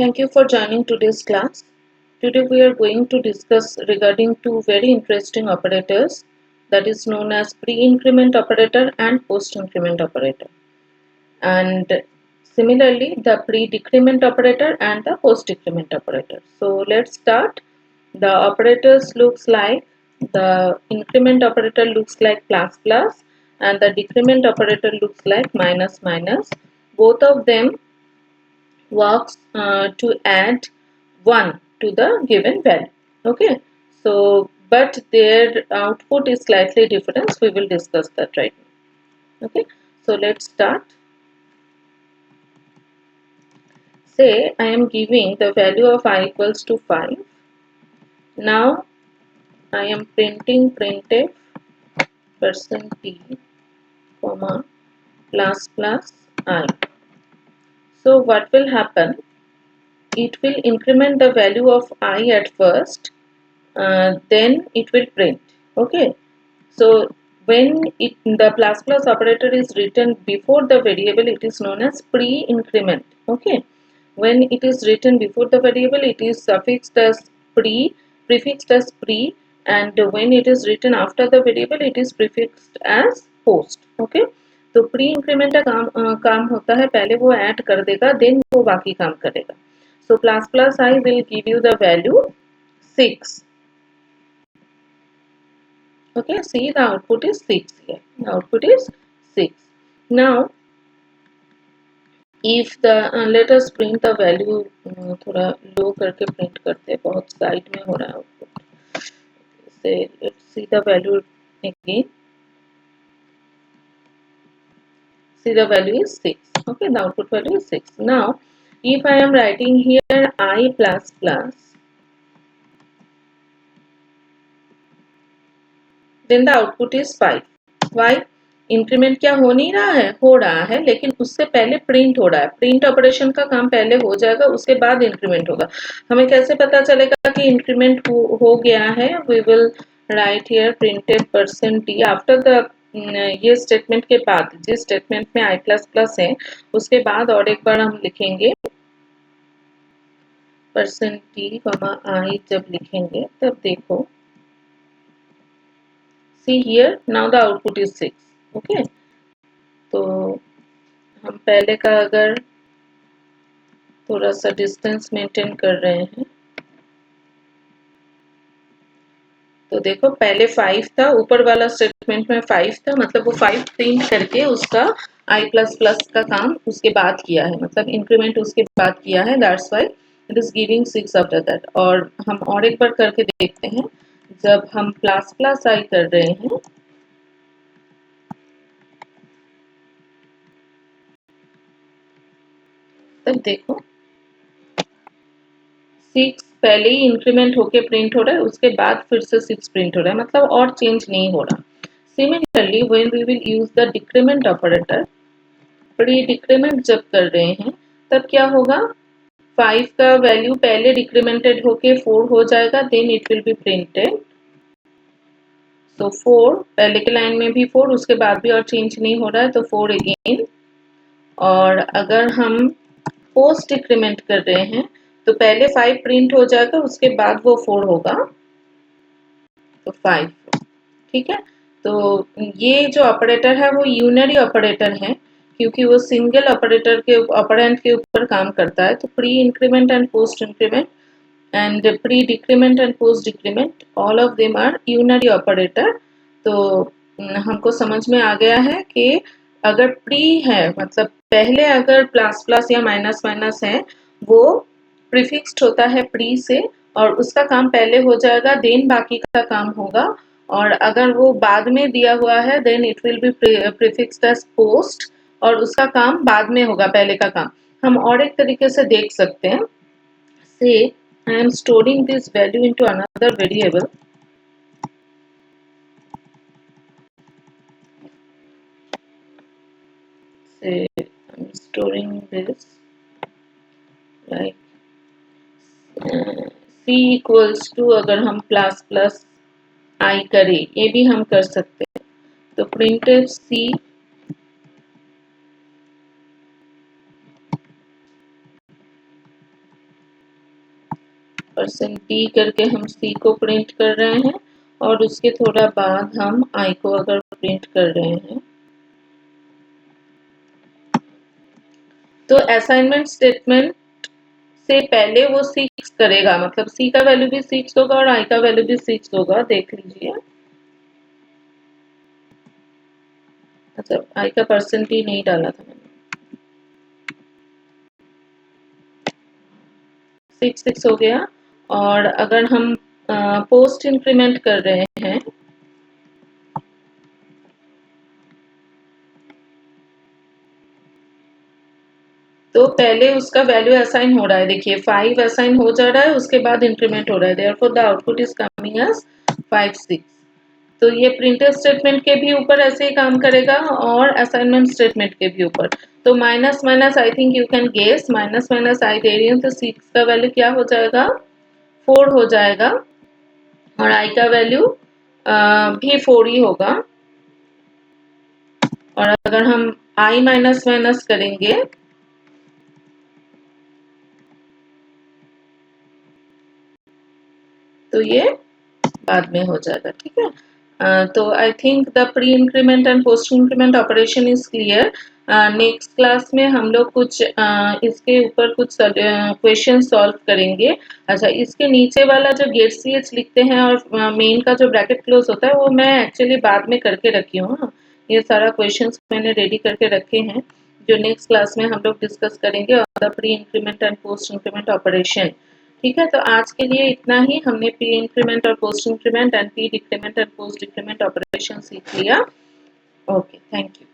Thank you for joining today's class. Today we are going to discuss regarding two very interesting operators that is known as pre-increment operator and post-increment operator. And similarly the pre-decrement operator and the post-decrement operator. So let's start. The operators looks like the increment operator looks like plus plus and the decrement operator looks like minus minus. Both of them works to add 1 to the given value. Okay, so but their output is slightly different. We will discuss that right now. Okay, so let's start. Say I am giving the value of I equals to 5. Now I am printing printf %t comma plus plus I. So what will happen? It will increment the value of I at first, then it will print. Okay, so when the plus plus operator is written before the variable, it is known as pre-increment. Okay, when it is written before the variable, it is suffixed as prefixed as pre, and when it is written after the variable, it is prefixed as post. Okay, तो pre increment का काम होता है, पहले वो add कर देगा, then वो बाकी काम करेगा. So plus plus I will give you the value 6. Okay, see the output is 6 here. The output is 6. Now if the let us print the value, थोड़ा लो करके print करते हैं, बहुत साइड में हो रहा है output. Say let's see the value again. See the value is 6. Okay, the output value is 6. Now if I am writing here I plus plus, then the output is 5. Why? Increment क्या हो नहीं रहा है, हो रहा है, लेकिन उससे पहले प्रिंट हो रहा है. प्रिंट ऑपरेशन का काम पहले हो जाएगा, उसके बाद इंक्रीमेंट होगा. हमें कैसे पता चलेगा कि इंक्रीमेंट हो गया है? We will write here printed %t after the ये स्टेटमेंट के बाद, जिस स्टेटमेंट में i प्लस प्लस है उसके बाद और एक बार हम लिखेंगे %t, i. जब लिखेंगे तब देखो, see here now the output is 6. Okay, तो हम पहले का अगर थोड़ा सा डिस्टेंस मेंटेन कर रहे हैं तो देखो, पहले 5 था, ऊपर वाला स्टेटमेंट में 5 था, मतलब वो 5 प्रिंट करके उसका i प्लस प्लस का काम उसके बाद किया है, मतलब इंक्रीमेंट उसके बाद किया है. That's why it is giving 6 after that. और हम और एक बार करके देखते हैं. जब हम प्लस प्लस i कर रहे हैं तब देखो 6 पहले ही इंक्रीमेंट होके प्रिंट हो रहा है, उसके बाद फिर से 6 प्रिंट हो रहा है, मतलब और चेंज नहीं हो रहा. Similarly when we will use the decrement operator, pre decrement जब कर रहे हैं तब क्या होगा? 5 का वैल्यू पहले डिक्रीमेंटेड होके 4 हो जाएगा, then it will be printed. तो 4 पहले के लाइन में भी 4, उसके बाद भी और चेंज नहीं हो रहा है, तो 4 अगेन. और अगर हम पोस्ट डिक्रीमेंट कर रहे हैं तो पहले 5 प्रिंट हो जाएगा, उसके बाद वो 4 होगा, तो 5. ठीक है, तो ये जो ऑपरेटर है वो यूनरी ऑपरेटर है, क्योंकि वो सिंगल ऑपरेटर के ऑपरेंड के ऊपर काम करता है. तो pre increment and post increment and pre decrement and post decrement, all of them are unary operator. तो हमको समझ में आ गया है कि अगर प्री है, मतलब पहले अगर प्लस प्लस या माइनस माइनस है, वो प्रीफिक्स्ड होता है प्री से, और उसका काम पहले हो जाएगा, देन बाकी का काम होगा. और अगर वो बाद में दिया हुआ है, then it will be prefixed as post, और उसका काम बाद में होगा पहले का काम. हम और एक तरीके से देख सकते हैं. से I am storing this value into another variable. Say I'm storing this like c equals to, अगर हम प्लस प्लस i करें, ये भी हम कर सकते हैं. तो printf c %d करके हम c को प्रिंट कर रहे हैं और उसके थोड़ा बाद हम i को अगर प्रिंट कर रहे हैं तो असाइनमेंट स्टेटमेंट से पहले वो 6 करेगा, मतलब c का वैल्यू भी 6 होगा और i का वैल्यू भी 6 होगा, देख लीजिए। अच्छा, i का % नहीं डाला था मैंने। 6 हो गया। और अगर हम पोस्ट इंक्रीमेंट कर रहे हैं तो पहले उसका वैल्यू असाइन हो रहा है, देखिए 5 असाइन हो जा रहा है, उसके बाद इंक्रीमेंट हो रहा है, therefore the output is coming as 5 6। तो ये प्रिंटफ स्टेटमेंट के भी ऊपर ऐसे ही काम करेगा और असाइनमेंट स्टेटमेंट के भी ऊपर। तो minus minus I think you can guess, minus minus I दे रही हूँ तो 6 का वैल्यू क्या हो जाएगा, 4 हो जाएगा और i का वैल्यू भी 4 ही होगा। और अगर हम i माइनस माइनस करेंगे तो ये बाद में हो जाएगा, ठीक है। तो I think the pre increment and post increment operation is clear. Next class में हम लोग कुछ इसके ऊपर कुछ क्वेश्चन सॉल्व करेंगे। अच्छा, इसके नीचे वाला जो गेट सी एच लिखते हैं और मेन का जो ब्रैकेट क्लोज होता है वो मैं एक्चुअली बाद में करके रखी हूँ। ये सारा क्वेश्चन मैंने रेडी करके रखे हैं जो नेक्स्ट क्लास में हम लोग डिस्कस करेंगे, और the pre increment and post increment operation. ठीक है, तो आज के लिए इतना ही। हमने प्री इंक्रीमेंट और post increment and pre decrement and post decrement operation सीख लिया। Okay, thank you.